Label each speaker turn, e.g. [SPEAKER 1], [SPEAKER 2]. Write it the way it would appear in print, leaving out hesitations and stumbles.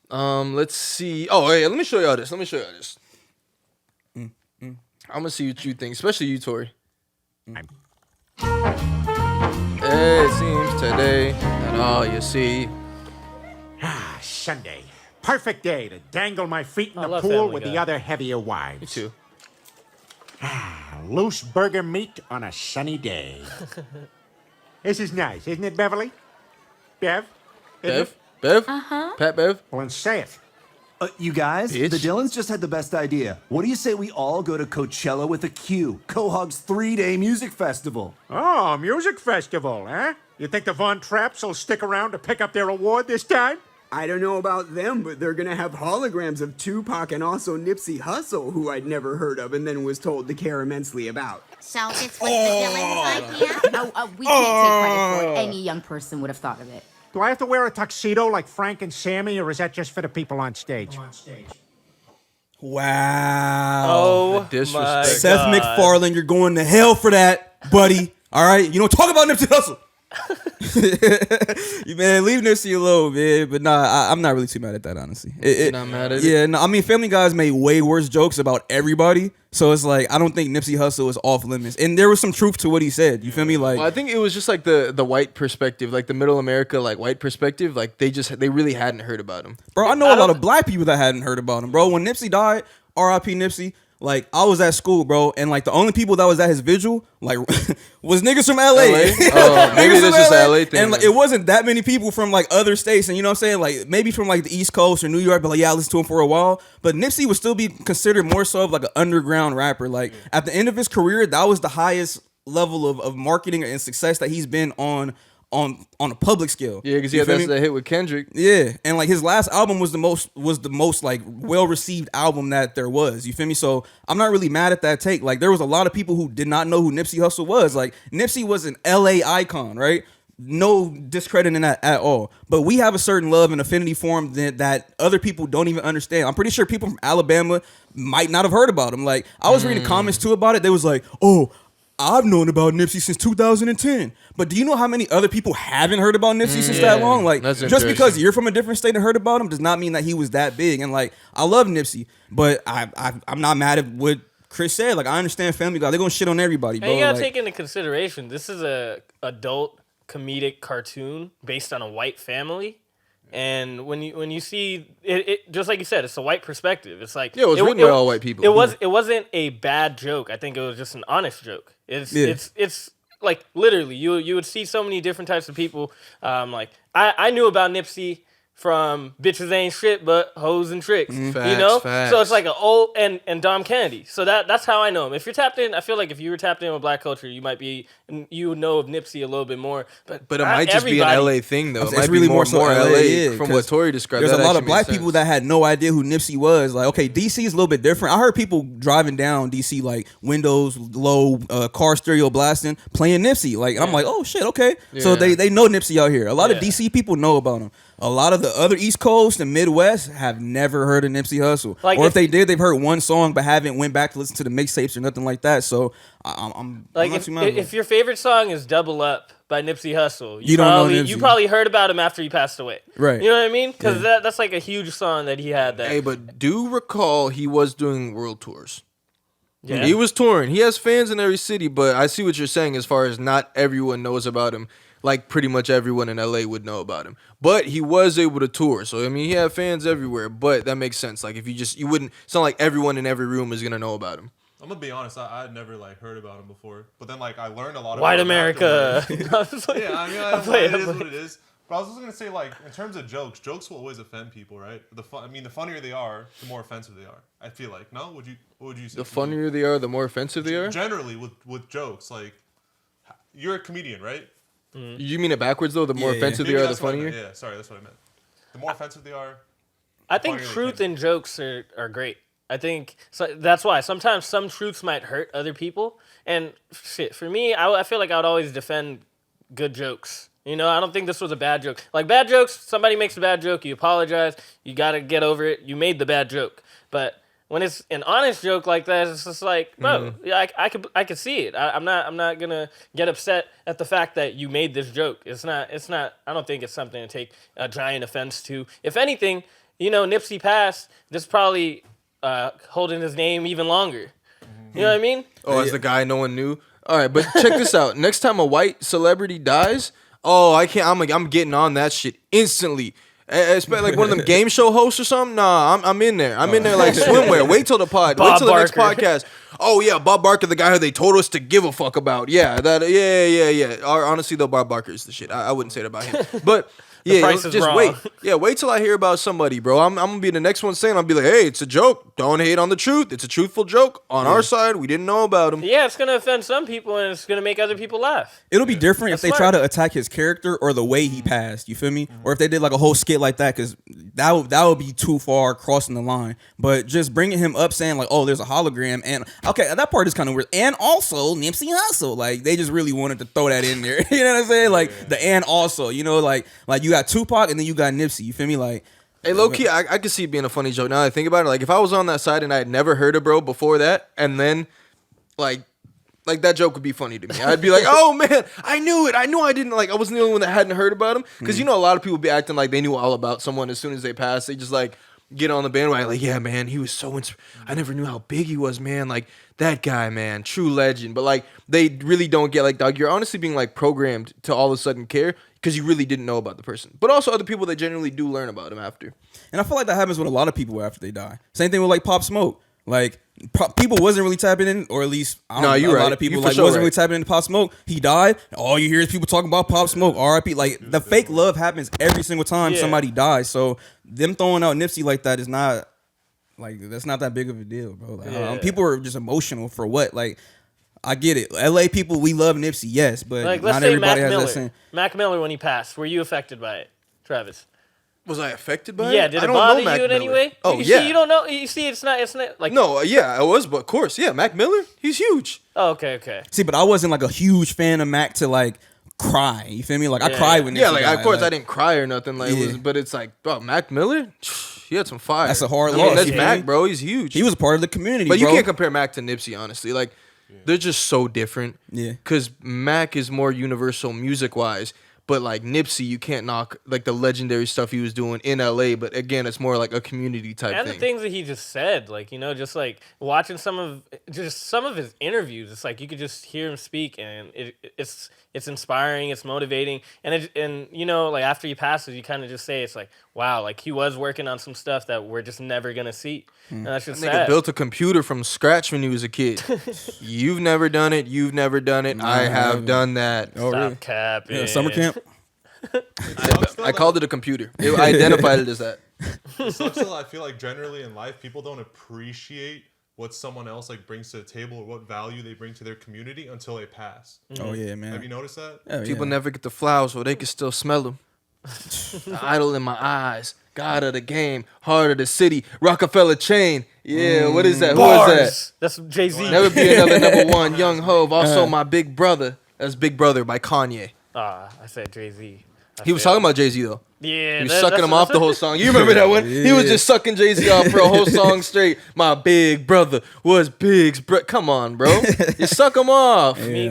[SPEAKER 1] Let's see. Oh, yeah, let me show y'all this. I'm gonna see what you think, especially you, Tori. It seems today that all you see.
[SPEAKER 2] Sunday. Perfect day to dangle my feet in
[SPEAKER 3] I
[SPEAKER 2] the
[SPEAKER 3] love
[SPEAKER 2] pool
[SPEAKER 3] Family
[SPEAKER 2] with
[SPEAKER 3] Guy.
[SPEAKER 2] the other heavier
[SPEAKER 1] Me
[SPEAKER 2] wives.
[SPEAKER 1] too.
[SPEAKER 2] Loose burger meat on a sunny day. This is nice, isn't it, Beverly? Bev? Isn't it?
[SPEAKER 1] Bev? Pat Bev?
[SPEAKER 2] Well, then say it.
[SPEAKER 4] You guys,
[SPEAKER 1] Bitch.
[SPEAKER 4] the Dylans just had the best idea. What do you say we all go to Coachella with a Q, Quahog's 3-day music festival?
[SPEAKER 2] Oh, music festival, huh? You think the Von Trapps will stick around to pick up their award this time?
[SPEAKER 5] I don't know about them, but they're gonna have holograms of Tupac and also Nipsey Hussle, who I'd never heard of and then was told to care immensely about.
[SPEAKER 6] So this was the Dylan's idea?
[SPEAKER 7] We can't take credit for it. Any young person would have thought of it.
[SPEAKER 2] Do I have to wear a tuxedo like Frank and Sammy, or is that just for the people on stage?
[SPEAKER 8] Wow.
[SPEAKER 3] Oh, my
[SPEAKER 1] disrespect.
[SPEAKER 8] Seth
[SPEAKER 3] God.
[SPEAKER 8] MacFarlane, you're going to hell for that, buddy. All right? You don't talk about Nipsey Hussle. Man, leave Nipsey alone, man. But nah, I'm not really too mad at that, honestly.
[SPEAKER 1] Not mad at it?
[SPEAKER 8] Yeah, no, I mean, Family Guy's made way worse jokes about everybody. So it's like, I don't think Nipsey Hussle is off limits. And there was some truth to what he said. You feel me? Like,
[SPEAKER 1] Well, I think it was just like the white perspective, like the middle America, like white perspective. Like they really hadn't heard about him.
[SPEAKER 8] bro, I know a lot of black people that hadn't heard about him, bro. When Nipsey died, R.I.P. Nipsey, like, I was at school, bro, and like the only people that was at his vigil, like, was niggas from LA.
[SPEAKER 1] LA? Oh, maybe
[SPEAKER 8] Niggas
[SPEAKER 1] that's
[SPEAKER 8] from
[SPEAKER 1] just an LA thing,
[SPEAKER 8] And like,
[SPEAKER 1] then.
[SPEAKER 8] it wasn't that many people from like other states, and you know what I'm saying? Like, maybe from like the East Coast or New York, but like, yeah, I listened to him for a while. But Nipsey would still be considered more so of like an underground rapper. Like, at the end of his career, that was the highest level of marketing and success that he's been on a public scale.
[SPEAKER 1] Yeah, because he
[SPEAKER 8] You
[SPEAKER 1] had
[SPEAKER 8] feel me?
[SPEAKER 1] that hit with Kendrick.
[SPEAKER 8] Yeah, and like his last album was the most like well received album that there was. You feel me? So I'm not really mad at that take. Like there was a lot of people who did not know who Nipsey Hussle was. Like Nipsey was an LA icon, right? No discrediting that at all. But we have a certain love and affinity for him that other people don't even understand. I'm pretty sure people from Alabama might not have heard about him. Like I was reading comments too about it. They was like, oh, I've known about Nipsey since 2010. But do you know how many other people haven't heard about Nipsey since that long? Like,
[SPEAKER 1] That's
[SPEAKER 8] just because
[SPEAKER 1] interesting.
[SPEAKER 8] you're from a different state and heard about him does not mean that he was that big. And like, I love Nipsey, but I'm not mad at what Chris said. Like, I understand Family Guy. They're gonna shit on everybody, bro.
[SPEAKER 3] And you gotta
[SPEAKER 8] Like,
[SPEAKER 3] take into consideration, this is a adult comedic cartoon based on a white family. And when you see it, just like you said, it's a white perspective. It's like
[SPEAKER 1] Yeah, it was written by all white people.
[SPEAKER 3] It wasn't a bad joke. I think it was just an honest joke. It's like literally you would see so many different types of people. Like I knew about Nipsey from bitches ain't shit but hoes and tricks. You know?
[SPEAKER 1] Facts.
[SPEAKER 3] So it's like an old and Dom Kennedy. So that's how I know him. If you're tapped in, I feel like if you were tapped in with black culture, you would know of Nipsey a little bit more. But
[SPEAKER 1] But it
[SPEAKER 3] not
[SPEAKER 1] might just be an
[SPEAKER 3] everybody.
[SPEAKER 1] LA thing, though. It
[SPEAKER 8] it's
[SPEAKER 1] might
[SPEAKER 8] really
[SPEAKER 1] be
[SPEAKER 8] more so LA, yeah,
[SPEAKER 1] from
[SPEAKER 8] 'cause
[SPEAKER 1] what Tori described.
[SPEAKER 8] there's
[SPEAKER 1] That
[SPEAKER 8] a lot
[SPEAKER 1] actually
[SPEAKER 8] of black
[SPEAKER 1] makes
[SPEAKER 8] people
[SPEAKER 1] sense.
[SPEAKER 8] that had no idea who Nipsey was. Like, okay, DC is a little bit different. I heard people driving down DC, like windows low, car stereo blasting, playing Nipsey. Like, and I'm like, oh shit, okay. So
[SPEAKER 1] Yeah.
[SPEAKER 8] they know Nipsey out here. A lot of
[SPEAKER 3] Yeah.
[SPEAKER 8] DC people know about him. A lot of the other East Coast and Midwest have never heard of Nipsey Hussle.
[SPEAKER 3] Like,
[SPEAKER 8] or if
[SPEAKER 3] if-
[SPEAKER 8] they did, they've heard one song but haven't went back to listen to the mixtapes or nothing like that. So I'm
[SPEAKER 3] Like
[SPEAKER 8] not
[SPEAKER 3] if,
[SPEAKER 8] too mad.
[SPEAKER 3] if your favorite song is "Double Up" by Nipsey Hussle,
[SPEAKER 8] You don't know
[SPEAKER 3] probably
[SPEAKER 8] Nipsey.
[SPEAKER 3] you probably heard about him after he passed away.
[SPEAKER 8] Right.
[SPEAKER 3] You know what I mean? Because that's like a huge song that he had. That
[SPEAKER 1] Hey, but do recall he was doing world tours.
[SPEAKER 3] yeah.
[SPEAKER 1] He was touring. He has fans in every city, but I see what you're saying as far as not everyone knows about him. Like pretty much everyone in LA would know about him. But he was able to tour. So I mean he had fans everywhere, but that makes sense. Like if you wouldn't, it's not like everyone in every room is gonna know about him.
[SPEAKER 9] I'm gonna be honest. I had never like heard about him before, but then like I learned a lot
[SPEAKER 3] White
[SPEAKER 9] about him
[SPEAKER 3] America.
[SPEAKER 9] afterwards.
[SPEAKER 3] I was like-
[SPEAKER 9] Yeah, I mean,
[SPEAKER 3] I play
[SPEAKER 9] it
[SPEAKER 3] it,
[SPEAKER 9] is
[SPEAKER 3] but-
[SPEAKER 9] what it is. But I was just gonna say, like, in terms of jokes will always offend people, right? The funnier they are, the more offensive they are. I feel like. No, what would you say?
[SPEAKER 1] The funnier they are, the more offensive they are.
[SPEAKER 9] Generally, with jokes, like, you're a comedian, right?
[SPEAKER 1] You mean it backwards though? The more
[SPEAKER 8] Yeah,
[SPEAKER 1] offensive
[SPEAKER 9] Maybe
[SPEAKER 1] they are, the
[SPEAKER 9] that's what I
[SPEAKER 1] funnier.
[SPEAKER 9] meant. Yeah, sorry, that's what I meant. The more offensive they are.
[SPEAKER 3] I think
[SPEAKER 9] funnier they
[SPEAKER 3] truth
[SPEAKER 9] can be.
[SPEAKER 3] and jokes are great. I think so that's why sometimes some truths might hurt other people. And shit, for me, I feel like I would always defend good jokes. You know, I don't think this was a bad joke. Like bad jokes, somebody makes a bad joke, you apologize, you gotta get over it. You made the bad joke, but when it's an honest joke like that, it's just like, bro, yeah, I could see it. I'm not gonna get upset at the fact that you made this joke. It's not. I don't think it's something to take a giant offense to. If anything, Nipsey passed, this probably holding his name even longer. You know what I mean?
[SPEAKER 1] Oh, as the guy no one knew. All right, but check this out. Next time a white celebrity dies, I can't. I'm getting on that shit instantly. Especially like one of them game show hosts or something. Nah, I'm in there. I'm in there like swimwear. Wait till the
[SPEAKER 3] Bob
[SPEAKER 1] wait till the next
[SPEAKER 3] Barker.
[SPEAKER 1] podcast. Oh yeah, Bob Barker, the guy who they told us to give a fuck about. Yeah, yeah. Honestly, though, Bob Barker is the shit. I wouldn't say that about him, but. Yeah,
[SPEAKER 3] price is
[SPEAKER 1] just
[SPEAKER 3] wrong.
[SPEAKER 1] wait. Yeah, wait till I hear about somebody, bro. I'm gonna be the next one saying, I'll be like, hey, it's a joke. Don't hate on the truth. It's a truthful joke. On our side, we didn't know about him.
[SPEAKER 3] Yeah, it's gonna offend some people and it's gonna make other people laugh.
[SPEAKER 8] It'll be different if
[SPEAKER 3] That's
[SPEAKER 8] they
[SPEAKER 3] smart.
[SPEAKER 8] try to attack his character or the way he passed. You feel me? Or if they did like a whole skit like that, because that would be too far crossing the line. But just bringing him up saying like, oh, there's a hologram, and okay, that part is kind of weird. And also Nipsey Hussle, like they just really wanted to throw that in there. You know what I'm saying? Like the and also, like you got Tupac and then you got Nipsey. You feel me? Like.
[SPEAKER 1] Hey, low key, I could see it being a funny joke. Now that I think about it, like if I was on that side and I had never heard of bro before that, and then like that joke would be funny to me. I'd be like, oh man, I knew it. I knew I didn't like. I wasn't the only one that hadn't heard about him, because a lot of people be acting like they knew all about someone as soon as they passed. They just like get on the bandwagon, like, yeah, man, he was so. I never knew how big he was, man. Like that guy, man, true legend. But like they really don't get like, dog. You're honestly being like programmed to all of a sudden care, because you really didn't know about the person. But also other people that generally do learn about him after.
[SPEAKER 8] And I feel like that happens with a lot of people after they die. Same thing with like Pop Smoke. Like people wasn't really tapping in, or at least I don't know,
[SPEAKER 1] you're
[SPEAKER 8] a lot
[SPEAKER 1] right.
[SPEAKER 8] of people
[SPEAKER 1] You for
[SPEAKER 8] like
[SPEAKER 1] sure
[SPEAKER 8] wasn't
[SPEAKER 1] right.
[SPEAKER 8] really tapping into Pop Smoke. He died. All you hear is people talking about Pop Smoke. R.I.P. Like the fake love happens every single time
[SPEAKER 3] Yeah.
[SPEAKER 8] somebody dies. So them throwing out Nipsey like that is not like that's not that big of a deal, bro. Like,
[SPEAKER 3] Yeah.
[SPEAKER 8] people are just emotional for what? Like I get it. LA people, we love Nipsey, yes, but
[SPEAKER 3] Like, let's
[SPEAKER 8] not
[SPEAKER 3] say
[SPEAKER 8] everybody
[SPEAKER 3] Mac
[SPEAKER 8] has
[SPEAKER 3] Miller.
[SPEAKER 8] that same.
[SPEAKER 3] Mac Miller, when he passed, were you affected by it, Travis?
[SPEAKER 1] Was I affected by it?
[SPEAKER 3] Yeah, did
[SPEAKER 1] I
[SPEAKER 3] it
[SPEAKER 1] don't
[SPEAKER 3] bother
[SPEAKER 1] know Mac
[SPEAKER 3] you in any
[SPEAKER 1] Miller.
[SPEAKER 3] way?
[SPEAKER 1] Oh,
[SPEAKER 3] you
[SPEAKER 1] yeah.
[SPEAKER 3] See, you don't know. You see, it's not like.
[SPEAKER 1] No, yeah, I was, but of course, yeah, Mac Miller, he's huge.
[SPEAKER 3] Oh, okay.
[SPEAKER 8] See, but I wasn't like a huge fan of Mac to like cry. You feel me? Like I
[SPEAKER 3] Yeah.
[SPEAKER 8] cried when Nipsey
[SPEAKER 1] Yeah, like
[SPEAKER 8] died.
[SPEAKER 1] of course
[SPEAKER 8] like,
[SPEAKER 1] I didn't cry or nothing. Like,
[SPEAKER 8] Yeah.
[SPEAKER 1] but it's like, bro, Mac Miller, he had some fire.
[SPEAKER 8] That's a hard
[SPEAKER 1] I mean,
[SPEAKER 8] loss,
[SPEAKER 1] that's
[SPEAKER 8] you
[SPEAKER 1] Mac,
[SPEAKER 8] feel me?
[SPEAKER 1] bro. He's huge.
[SPEAKER 8] He was a part of the community,
[SPEAKER 1] but you
[SPEAKER 8] bro.
[SPEAKER 1] can't compare Mac to Nipsey, honestly. Like, they're just so different.
[SPEAKER 8] Yeah.
[SPEAKER 1] Because Mac is more universal music wise. But like Nipsey, you can't knock like the legendary stuff he was doing in LA. But again, it's more like a community type
[SPEAKER 3] And
[SPEAKER 1] thing.
[SPEAKER 3] the things that he just said, like, just like watching some of his interviews, it's like you could just hear him speak, and it's inspiring, it's motivating, and like after he passes, you kind of just say it's like, wow, like he was working on some stuff that we're just never gonna see, and that's just
[SPEAKER 1] Nigga
[SPEAKER 3] sad.
[SPEAKER 1] built a computer from scratch when he was a kid. You've never done it. You've never done it. I have done that.
[SPEAKER 8] Oh,
[SPEAKER 3] Stop
[SPEAKER 8] really?
[SPEAKER 3] capping.
[SPEAKER 8] Yeah, summer camp.
[SPEAKER 1] I called it a computer. I identified it as that.
[SPEAKER 9] It sucks though, I feel like generally in life, people don't appreciate what someone else like brings to the table or what value they bring to their community until they pass.
[SPEAKER 8] Oh yeah, man.
[SPEAKER 9] Have you noticed that?
[SPEAKER 8] Oh, yeah.
[SPEAKER 1] People never get the flowers, so they can still smell them. Idol in my eyes, God of the game, heart of the city, Rockefeller chain. Yeah, what is that? Who is that?
[SPEAKER 3] Bars. That's Jay-Z.
[SPEAKER 1] Never be another number one. Young Hove, also my big brother. That's Big Brother by Kanye.
[SPEAKER 3] I said Jay-Z.
[SPEAKER 1] He was talking about Jay-Z though.
[SPEAKER 3] Yeah,
[SPEAKER 1] He was sucking him off the whole song. You remember that one? He was
[SPEAKER 8] Yeah.
[SPEAKER 1] just sucking Jay-Z off for a whole song straight. My big brother was Big's bro. Come on, bro. You suck him off.
[SPEAKER 3] Me